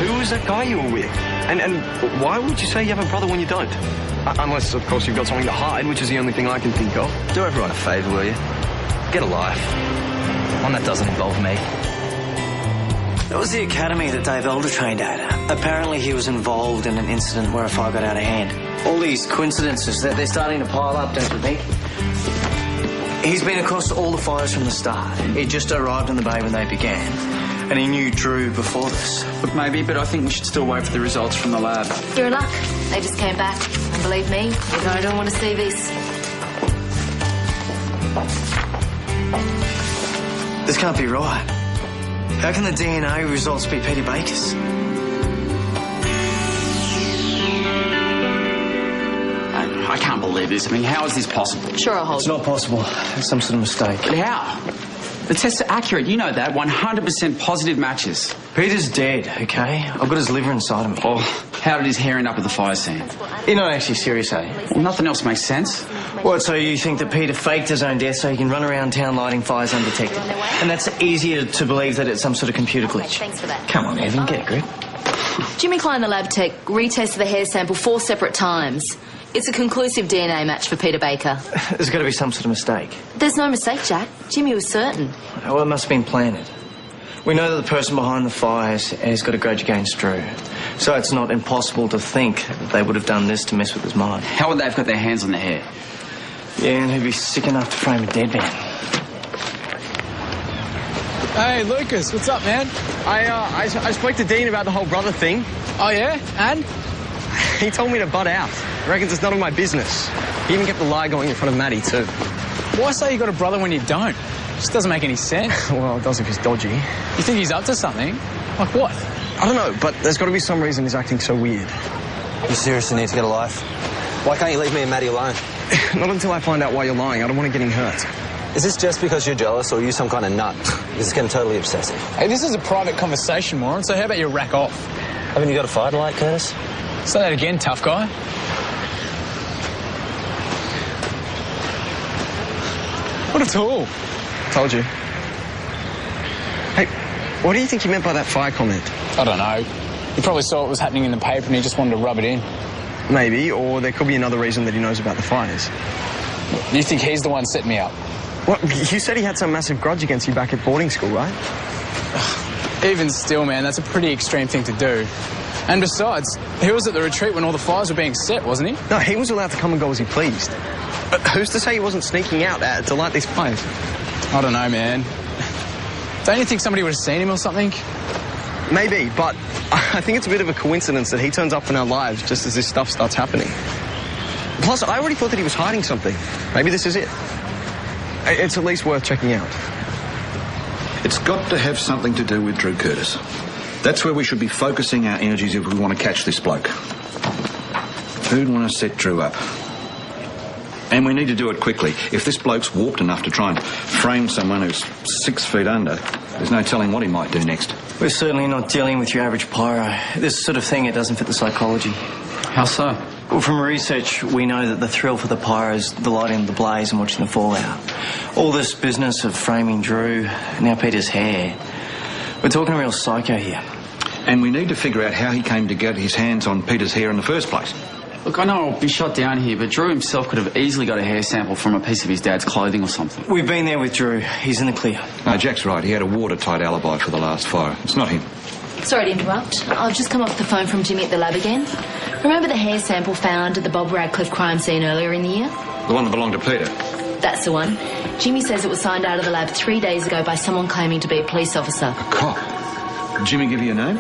Who was that guy you were with? And why would you say you have a brother when you don't? Unless, of course, you've got something to hide, which is the only thing I can think of. Do everyone a favour, will you? Get a life. One that doesn't involve me. That was the academy that Dave Elder trained at. Apparently he was involved in an incident where a fire got out of hand. All these coincidences, they're starting to pile up, don't you think? He's been across all the fires from the start. He just arrived in the bay when they began. And he knew Drew before this. Look, maybe, but I think we should still wait for the results from the lab. You're in luck. They just came back. And believe me, I don't want to see this. This can't be right. How can the DNA results be Peter Baker's? I can't believe this. I mean, how is this possible? Sure, I'll hold It's not possible. It's some sort of mistake. But how? The tests are accurate, you know that. 100% positive matches. Peter's dead, okay? I've got his liver inside of me. Oh, how did his hair end up at the fire scene? You're not actually serious, eh? Well, nothing else makes sense. What, so you think that Peter faked his own death so he can run around town lighting fires undetected? And that's easier to believe that it's some sort of computer glitch? Thanks for that. Come on, Evan, get a grip. Jimmy Klein, the lab tech, retested the hair sample 4 separate times. It's a conclusive DNA match for Peter Baker. There's got to be some sort of mistake. There's no mistake, Jack. Jimmy was certain. Well, it must have been planted. We know that the person behind the fires has got a grudge against Drew. So it's not impossible to think that they would have done this to mess with his mind. How would they have got their hands on the hair? Yeah, and who'd be sick enough to frame a dead man? Hey, Lucas, what's up, man? I spoke to Dean about the whole brother thing. Oh, yeah? And? He told me to butt out. Reckons it's none of my business. He even kept the lie going in front of Maddie, too. Why say you got a brother when you don't? Just doesn't make any sense. Well, it does if he's dodgy. You think he's up to something? Like what? I don't know, but there's got to be some reason he's acting so weird. You seriously need to get a life? Why can't you leave me and Maddie alone? Not until I find out why you're lying. I don't want to get him hurt. Is this just because you're jealous, or are you some kind of nut? This is getting totally obsessive. Hey, this is a private conversation, moron, so how about you rack off? Haven't you got a fire to light, Curtis? Say that again, tough guy. What a tool. Told you. Hey, what do you think he meant by that fire comment? I don't know. He probably saw what was happening in the paper and he just wanted to rub it in. Maybe, or there could be another reason that he knows about the fires. You think he's the one setting me up? What? You said he had some massive grudge against you back at boarding school, right? Even still, man, that's a pretty extreme thing to do. And besides, he was at the retreat when all the fires were being set, wasn't he? No, he was allowed to come and go as he pleased. But who's to say he wasn't sneaking out to light these fires? I don't know, man. Don't you think somebody would have seen him or something? Maybe, but I think it's a bit of a coincidence that he turns up in our lives just as this stuff starts happening. Plus, I already thought that he was hiding something. Maybe this is it. It's at least worth checking out. It's got to have something to do with Drew Curtis. That's where we should be focusing our energies if we want to catch this bloke. Who'd want to set Drew up? And we need to do it quickly. If this bloke's warped enough to try and frame someone who's 6 feet under, there's no telling what he might do next. We're certainly not dealing with your average pyro. This sort of thing, it doesn't fit the psychology. How so? Well, from research, we know that the thrill for the pyro is the lighting of the blaze and watching the fallout. All this business of framing Drew, now Peter's hair. We're talking a real psycho here. And we need to figure out how he came to get his hands on Peter's hair in the first place. Look, I know I'll be shot down here, but Drew himself could have easily got a hair sample from a piece of his dad's clothing or something. We've been there with Drew. He's in the clear. No, Jack's right. He had a watertight alibi for the last fire. It's not him. Sorry to interrupt. I've just come off the phone from Jimmy at the lab again. Remember the hair sample found at the Bob Radcliffe crime scene earlier in the year? The one that belonged to Peter. That's the one. Jimmy says it was signed out of the lab 3 days ago by someone claiming to be a police officer. A cop? Did Jimmy give you a name?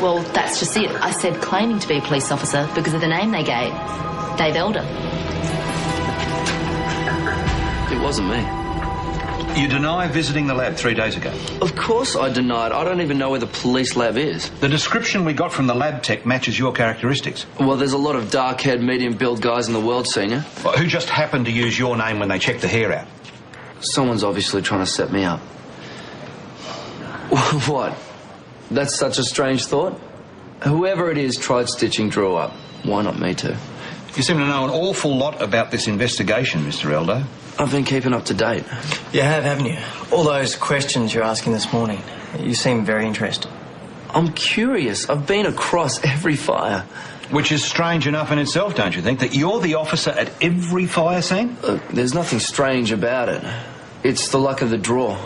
Well, that's just it. I said claiming to be a police officer because of the name they gave. Dave Elder. It wasn't me. You deny visiting the lab 3 days ago? Of course I denied. I don't even know where the police lab is. The description we got from the lab tech matches your characteristics. Well, there's a lot of dark-haired, medium-build guys in the world, Senior. Well, who just happened to use your name when they checked the hair out? Someone's obviously trying to set me up. What? That's such a strange thought? Whoever it is tried stitching Drew up. Why not me too? You seem to know an awful lot about this investigation, Mr. Elder. I've been keeping up to date. You have, haven't you? All those questions you're asking this morning. You seem very interested. I'm curious. I've been across every fire. Which is strange enough in itself, don't you think? That you're the officer at every fire scene? There's nothing strange about it. It's the luck of the draw.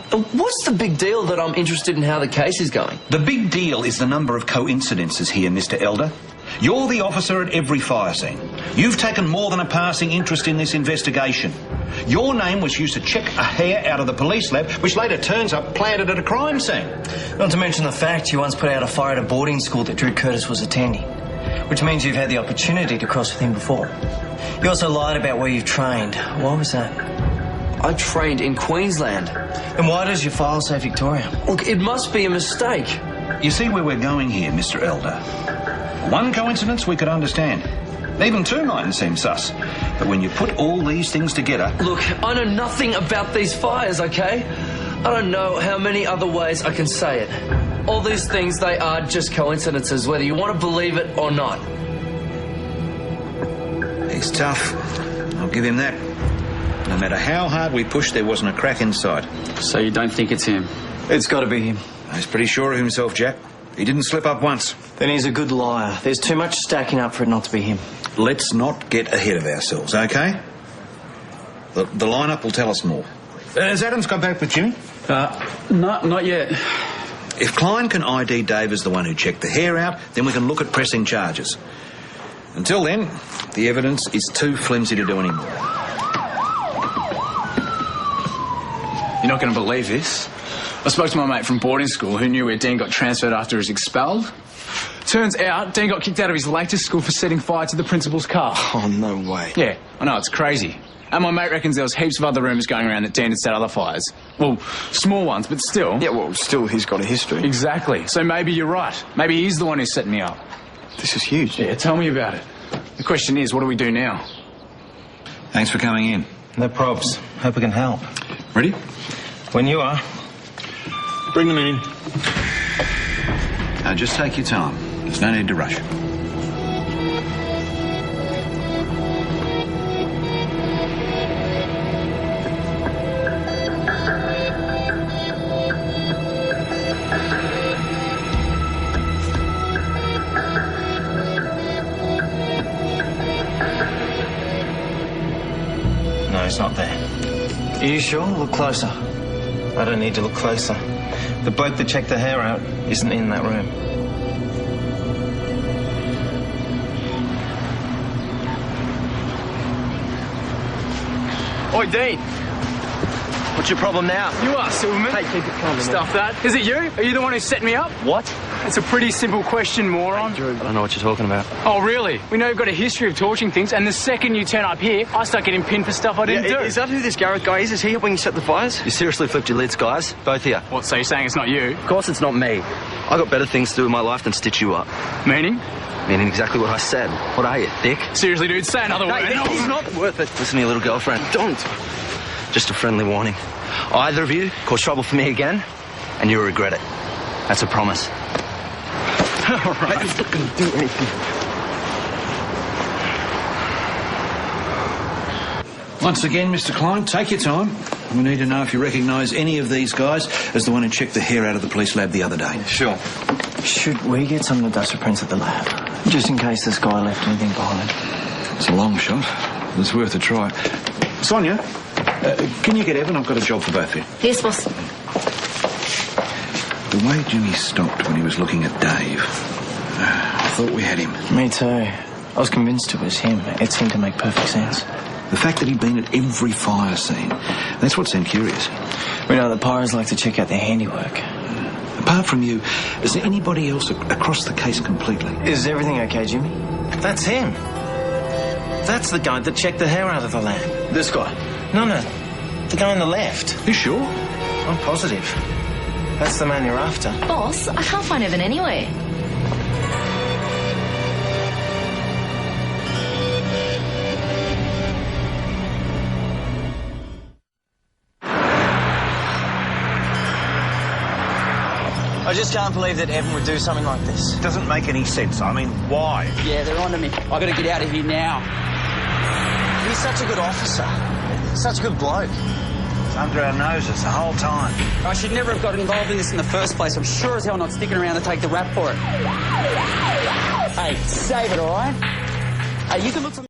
What's the big deal that I'm interested in how the case is going? The big deal is the number of coincidences here, Mr. Elder. You're the officer at every fire scene. You've taken more than a passing interest in this investigation. Your name was used to check a hair out of the police lab, which later turns up planted at a crime scene. Not to mention the fact you once put out a fire at a boarding school that Drew Curtis was attending, which means you've had the opportunity to cross with him before. You also lied about where you've trained. Why was that? I trained in Queensland. And why does your file say Victoria? Look, it must be a mistake. You see where we're going here, Mr. Elder? One coincidence we could understand. Even two mightn't seem sus. But when you put all these things together... Look, I know nothing about these fires, okay? I don't know how many other ways I can say it. All these things, they are just coincidences, whether you want to believe it or not. He's tough. I'll give him that. No matter how hard we pushed, there wasn't a crack in sight. So you don't think it's him? It's got to be him. He's pretty sure of himself, Jack. He didn't slip up once. Then he's a good liar. There's too much stacking up for it not to be him. Let's not get ahead of ourselves, OK? The lineup will tell us more. Has Adams got back with Jimmy? No, not yet. If Klein can ID Dave as the one who checked the hair out, then we can look at pressing charges. Until then, the evidence is too flimsy to do anymore. You're not going to believe this. I spoke to my mate from boarding school who knew where Dean got transferred after he was expelled. Turns out Dean got kicked out of his latest school for setting fire to the principal's car. Oh, no way. Yeah, I know, it's crazy. And my mate reckons there was heaps of other rumours going around that Dean had set other fires. Well, small ones, but still. Yeah, well, still, he's got a history. Exactly. So maybe you're right. Maybe he's the one who's setting me up. This is huge. Yeah, tell me about it. The question is, what do we do now? Thanks for coming in. No probs. Hope we can help. Ready? When you are. Bring them in. Now, just take your time. There's no need to rush. No, he's not there. Are you sure? Look closer. I don't need to look closer. The bloke that checked the hair out isn't in that room. Oi, Dean. What's your problem now? You are, Silverman. Hey, keep it calm. Stuff that. Is it you? Are you the one who set me up? What? It's a pretty simple question, moron. I don't know what you're talking about. Oh, really? We know you've got a history of torching things, and the second you turn up here, I start getting pinned for stuff I didn't do. Is that who this Gareth guy is? Is he helping you set the fires? You seriously flipped your lids, guys. Both of you. What, so you're saying it's not you? Of course it's not me. I got better things to do in my life than stitch you up. Meaning? Meaning exactly what I said. What are you, dick? Seriously, dude, say another word. It's not worth it. Listen to your little girlfriend. Don't. Just a friendly warning. Either of you cause trouble for me again, and you'll regret it. That's a promise. All right. It's not going to do anything. Once again, Mr. Klein, take your time. We need to know if you recognise any of these guys as the one who checked the hair out of the police lab the other day. Sure. Should we get some of the dust prints at the lab? Just in case this guy left anything behind. It's a long shot. It's worth a try. Sonia, can you get Evan? I've got a job for both of you. Yes, boss. The way Jimmy stopped when he was looking at Dave, I thought we had him. Me too. I was convinced it was him. It seemed to make perfect sense. The fact that he'd been at every fire scene, that's what seemed curious. We know that pyros like to check out their handiwork. Apart from you, is there anybody else across the case completely? Is everything okay, Jimmy? That's him. That's the guy that checked the hair out of the lab. This guy? No. The guy on the left. You sure? I'm positive. That's the man you're after. Boss, I can't find Evan anywhere. I just can't believe that Evan would do something like this. It doesn't make any sense. I mean, why? Yeah, they're on to me. I got to get out of here now. He's such a good officer. Such a good bloke. under our noses the whole time. I should never have got involved in this in the first place. I'm sure as hell not sticking around to take the rap for it. Hey, save it, all right? Hey, you can look for me.